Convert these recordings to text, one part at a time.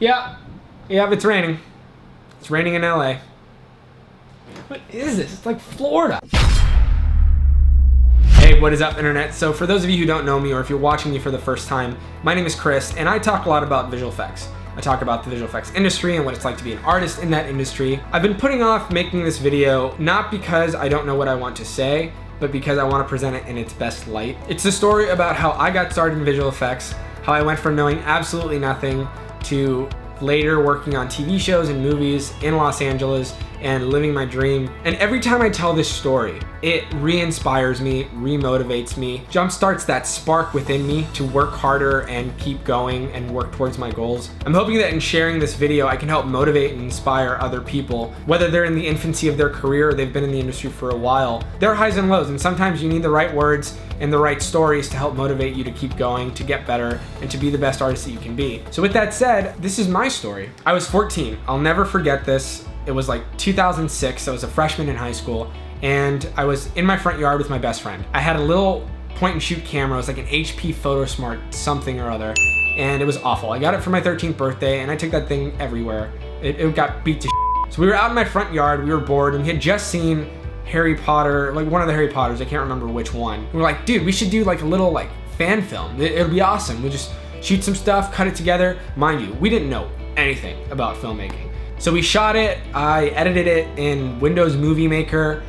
Yeah, it's raining. It's raining in LA. What is this? It's like Florida. Hey, what is up, internet? So for those of you who don't know me, or if you're watching me for the first time, my name is Chris, and I talk a lot about visual effects. I talk about the visual effects industry and what it's like to be an artist in that industry. I've been putting off making this video not because I don't know what I want to say, but because I want to present it in its best light. It's a story about how I got started in visual effects, how I went from knowing absolutely nothing to later working on TV shows and movies in Los Angeles and living my dream. And every time I tell this story, it re-inspires me, re-motivates me, jumpstarts that spark within me to work harder and keep going and work towards my goals. I'm hoping that in sharing this video, I can help motivate and inspire other people, whether they're in the infancy of their career or they've been in the industry for a while. There are highs and lows, and sometimes you need the right words and the right stories to help motivate you to keep going, to get better, and to be the best artist that you can be. So with that said, this is my story. I was 14. I'll never forget this. It was like 2006. I was a freshman in high school, and I was in my front yard with my best friend. I had a little point and shoot camera. It was like an HP PhotoSmart something or other, and it was awful. I got it for my 13th birthday, and I took that thing everywhere. It got beat to shit. So we were out in my front yard, we were bored, and we had just seen Harry Potter, like one of the Harry Potters, I can't remember which one. We were like, dude, we should do like a little like fan film. It'll be awesome. We'll just shoot some stuff, cut it together. Mind you, we didn't know anything about filmmaking. So we shot it, I edited it in Windows Movie Maker,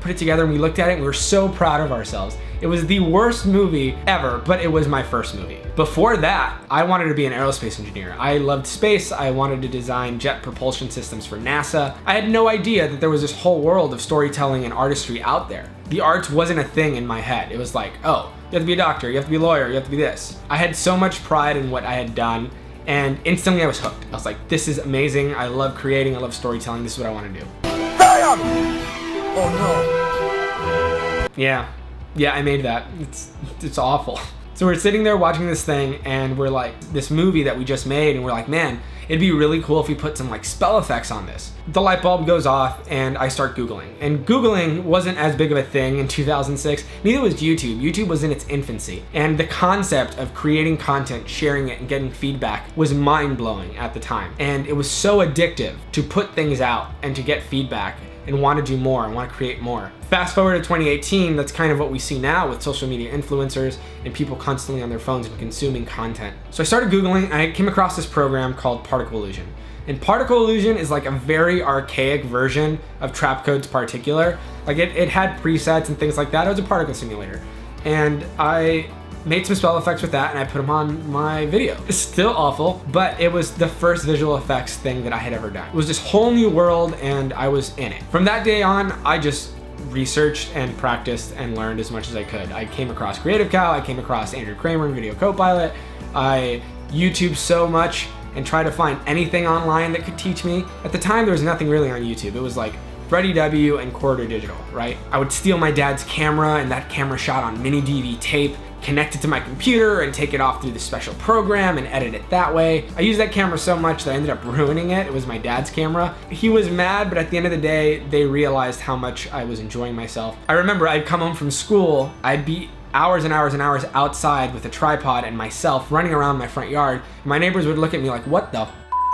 put it together, and we looked at it and we were so proud of ourselves. It was the worst movie ever, but it was my first movie. Before that, I wanted to be an aerospace engineer. I loved space. I wanted to design jet propulsion systems for NASA. I had no idea that there was this whole world of storytelling and artistry out there. The arts wasn't a thing in my head. It was like, oh, you have to be a doctor, you have to be a lawyer, you have to be this. I had so much pride in what I had done, and instantly I was hooked. I was like, this is amazing. I love creating, I love storytelling. This is what I want to do. Bam! Oh no. Yeah, I made that. It's awful. So we're sitting there watching this thing, and we're like, this movie that we just made, and we're like, man, it'd be really cool if we put some like spell effects on this. The light bulb goes off, and I start Googling. And Googling wasn't as big of a thing in 2006. Neither was YouTube. YouTube was in its infancy. And the concept of creating content, sharing it, and getting feedback was mind-blowing at the time. And it was so addictive to put things out and to get feedback and want to do more and want to create more. Fast forward to 2018, that's kind of what we see now with social media influencers and people constantly on their phones and consuming content. So I started Googling, and I came across this program called Particle Illusion. And Particle Illusion is like a very archaic version of Trapcode's Particular. Like it had presets and things like that. It was a particle simulator. And I made some spell effects with that, and I put them on my video. It's still awful, but it was the first visual effects thing that I had ever done. It was this whole new world, and I was in it. From that day on, I just researched and practiced and learned as much as I could. I came across Creative Cow, I came across Andrew Kramer and Video Copilot. I YouTube so much and tried to find anything online that could teach me. At the time, there was nothing really on YouTube. It was like Freddie W and Corridor Digital, right? I would steal my dad's camera, and that camera shot on mini DV tape, connect it to my computer and take it off through the special program and edit it that way. I used that camera so much that I ended up ruining it. It was my dad's camera. He was mad, but at the end of the day, they realized how much I was enjoying myself. I remember I'd come home from school, I'd be hours and hours and hours outside with a tripod and myself running around my front yard. My neighbors would look at me like, what the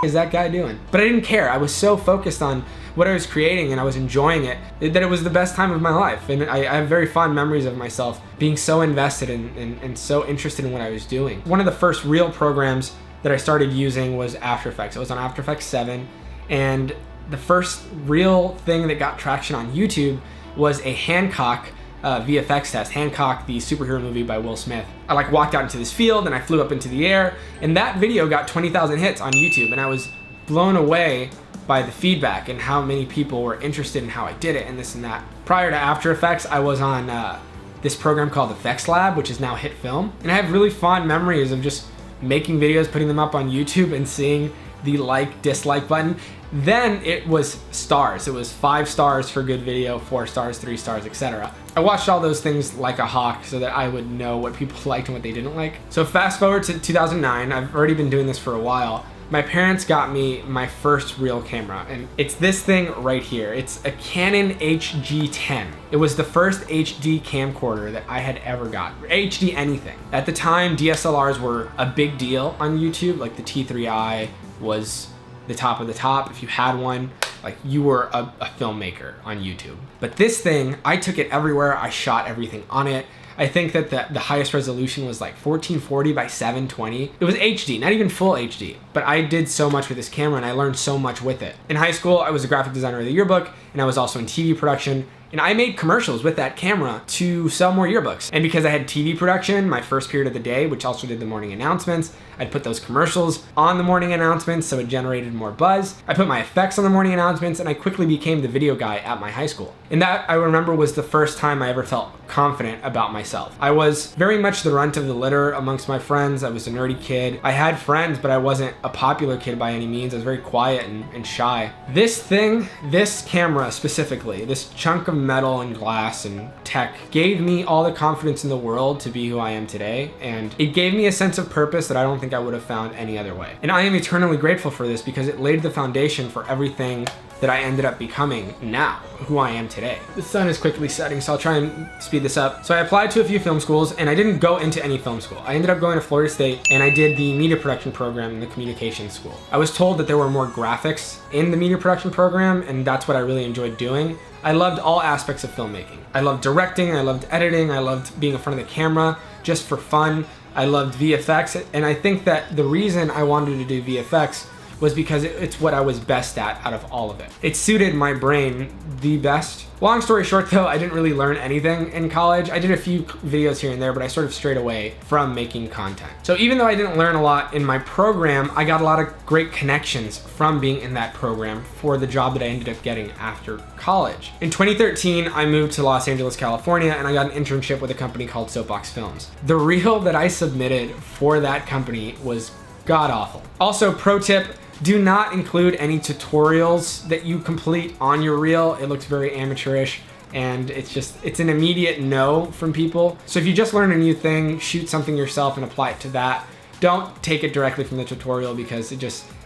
is that guy doing? But I didn't care. I was so focused on what I was creating, and I was enjoying it, that it was the best time of my life. And I have very fond memories of myself being so invested and so interested in what I was doing. One of the first real programs that I started using was After Effecks. It was on After Effecks 7, and the first real thing that got traction on YouTube was a Hancock VFX test. Hancock, the superhero movie by Will Smith. I like walked out into this field and I flew up into the air, and that video got 20,000 hits on YouTube, and I was blown away by the feedback and how many people were interested in how I did it and this and that. Prior to After Effects, I was on this program called Effects Lab, which is now Hit Film, and I have really fond memories of just making videos, putting them up on YouTube, and seeing the like, dislike button. Then it was stars. It was 5 stars for good video, 4 stars, 3 stars, etc. I watched all those things like a hawk so that I would know what people liked and what they didn't like. So fast forward to 2009, I've already been doing this for a while. my parents got me my first real camera, and it's this thing right here. It's a Canon HG10. It was the first HD camcorder that I had ever got. HD anything. At the time, DSLRs were a big deal on YouTube. Like the T3i was the top of the top. If you had one, like you were a filmmaker on YouTube. But this thing, I took it everywhere. I shot everything on it. I think that the highest resolution was like 1440 by 720. It was HD, not even full HD. But I did so much with this camera and I learned so much with it. In high school, I was a graphic designer of the yearbook and I was also in TV production. And I made commercials with that camera to sell more yearbooks. And because I had TV production, my first period of the day, which also did the morning announcements, I'd put those commercials on the morning announcements so it generated more buzz. I put my effects on the morning announcements and I quickly became the video guy at my high school. And that, I remember, was the first time I ever felt confident about myself. I was very much the runt of the litter amongst my friends. I was a nerdy kid. I had friends, but I wasn't a popular kid by any means. I was very quiet and shy. This thing, this camera specifically, this chunk of metal and glass and tech gave me all the confidence in the world to be who I am today. And it gave me a sense of purpose that I don't think I would have found any other way. And I am eternally grateful for this because it laid the foundation for everything that I ended up becoming now, who I am today. The sun is quickly setting, so I'll try and speed this up. So I applied to a few film schools and I didn't go into any film school. I ended up going to Florida State and I did the media production program in the communications school. I was told that there were more graphics in the media production program and that's what I really enjoyed doing. I loved all aspects of filmmaking. I loved directing, I loved editing, I loved being in front of the camera just for fun. I loved VFX, and I think that the reason I wanted to do VFX was because it's what I was best at out of all of it. It suited my brain the best. Long story short though, I didn't really learn anything in college. I did a few videos here and there, but I sort of strayed away from making content. So even though I didn't learn a lot in my program, I got a lot of great connections from being in that program for the job that I ended up getting after college. In 2013, I moved to Los Angeles, California, and I got an internship with a company called Soapbox Films. The reel that I submitted for that company was god awful. Also, pro tip, do not include any tutorials that you complete on your reel. It looks very amateurish and it's an immediate no from people. So if you just learn a new thing, shoot something yourself and apply it to that. Don't take it directly from the tutorial because it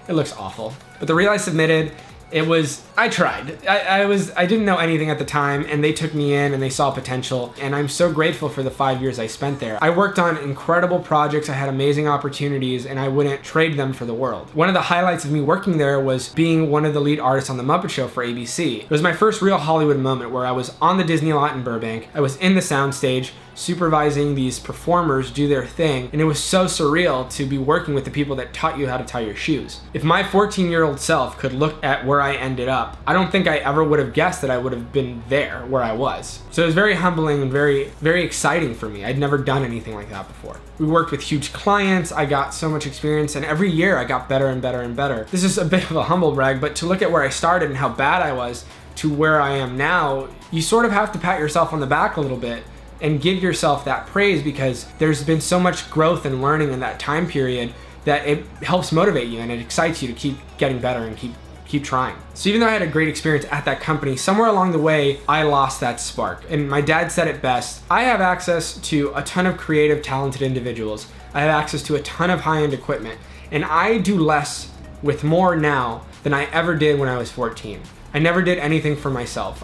looks awful. But the reel I submitted, I tried. I didn't know anything at the time and they took me in and they saw potential and I'm so grateful for the 5 years I spent there. I worked on incredible projects, I had amazing opportunities and I wouldn't trade them for the world. One of the highlights of me working there was being one of the lead artists on The Muppet Show for ABC. It was my first real Hollywood moment where I was on the Disney lot in Burbank. I was in the soundstage supervising these performers do their thing, and it was so surreal to be working with the people that taught you how to tie your shoes. If my 14-year-old self could look at where I ended up, I don't think I ever would have guessed that I would have been there where I was. So it was very humbling and very, very exciting for me. I'd never done anything like that before. We worked with huge clients, I got so much experience, and every year I got better and better and better. This is a bit of a humble brag, but to look at where I started and how bad I was to where I am now, you sort of have to pat yourself on the back a little bit and give yourself that praise because there's been so much growth and learning in that time period that it helps motivate you and it excites you to keep getting better and keep trying. So even though I had a great experience at that company, somewhere along the way, I lost that spark. And my dad said it best, I have access to a ton of creative, talented individuals. I have access to a ton of high-end equipment, and I do less with more now than I ever did when I was 14. I never did anything for myself.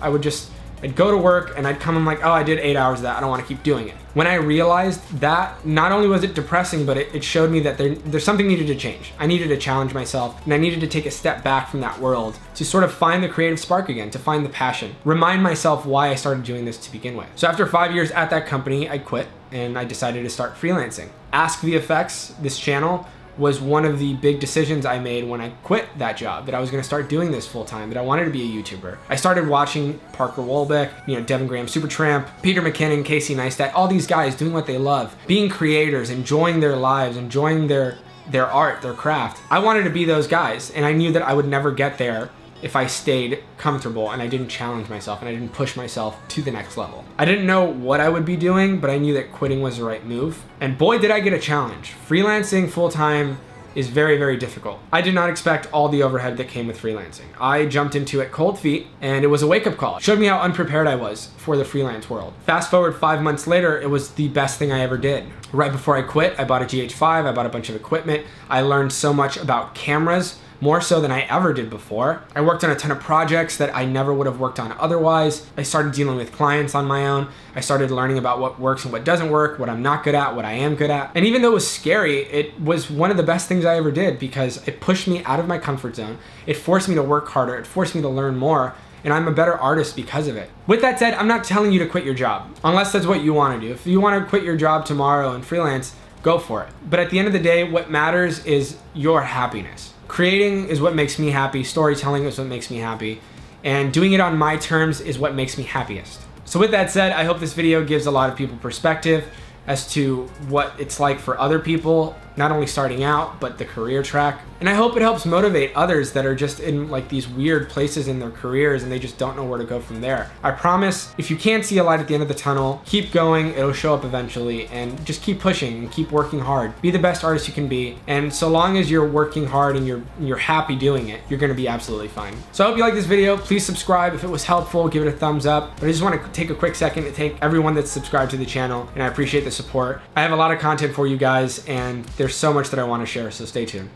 I'd go to work and I'd come and like, oh, I did 8 hours of that. I don't want to keep doing it. When I realized that, not only was it depressing, but it showed me that there's something needed to change. I needed to challenge myself and I needed to take a step back from that world to sort of find the creative spark again, to find the passion, remind myself why I started doing this to begin with. So after 5 years at that company, I quit and I decided to start freelancing. Ask VFX, this channel, was one of the big decisions I made when I quit that job, that I was gonna start doing this full time, that I wanted to be a YouTuber. I started watching Parker Wolbeck, Devin Graham Supertramp, Peter McKinnon, Casey Neistat, all these guys doing what they love, being creators, enjoying their lives, enjoying their art, their craft. I wanted to be those guys, and I knew that I would never get there if I stayed comfortable and I didn't challenge myself and I didn't push myself to the next level. I didn't know what I would be doing, but I knew that quitting was the right move. And boy, did I get a challenge. Freelancing full-time is very, very difficult. I did not expect all the overhead that came with freelancing. I jumped into it cold feet, and it was a wake-up call. It showed me how unprepared I was for the freelance world. Fast forward 5 months later, it was the best thing I ever did. Right before I quit, I bought a GH5, I bought a bunch of equipment. I learned so much about cameras, more so than I ever did before. I worked on a ton of projects that I never would have worked on otherwise. I started dealing with clients on my own. I started learning about what works and what doesn't work, what I'm not good at, what I am good at. And even though it was scary, it was one of the best things I ever did because it pushed me out of my comfort zone. It forced me to work harder. It forced me to learn more. And I'm a better artist because of it. With that said, I'm not telling you to quit your job, unless that's what you want to do. If you want to quit your job tomorrow and freelance, go for it. But at the end of the day, what matters is your happiness. Creating is what makes me happy, storytelling is what makes me happy, and doing it on my terms is what makes me happiest. So with that said, I hope this video gives a lot of people perspective as to what it's like for other people, not only starting out, but the career track. And I hope it helps motivate others that are just in like these weird places in their careers and they just don't know where to go from there. I promise, if you can't see a light at the end of the tunnel, keep going, it'll show up eventually, and just keep pushing and keep working hard. Be the best artist you can be. And so long as you're working hard and you're happy doing it, you're gonna be absolutely fine. So I hope you like this video. Please subscribe. If it was helpful, give it a thumbs up. But I just wanna take a quick second to thank everyone that's subscribed to the channel, and I appreciate the support. I have a lot of content for you guys, and there's so much that I wanna share, so stay tuned.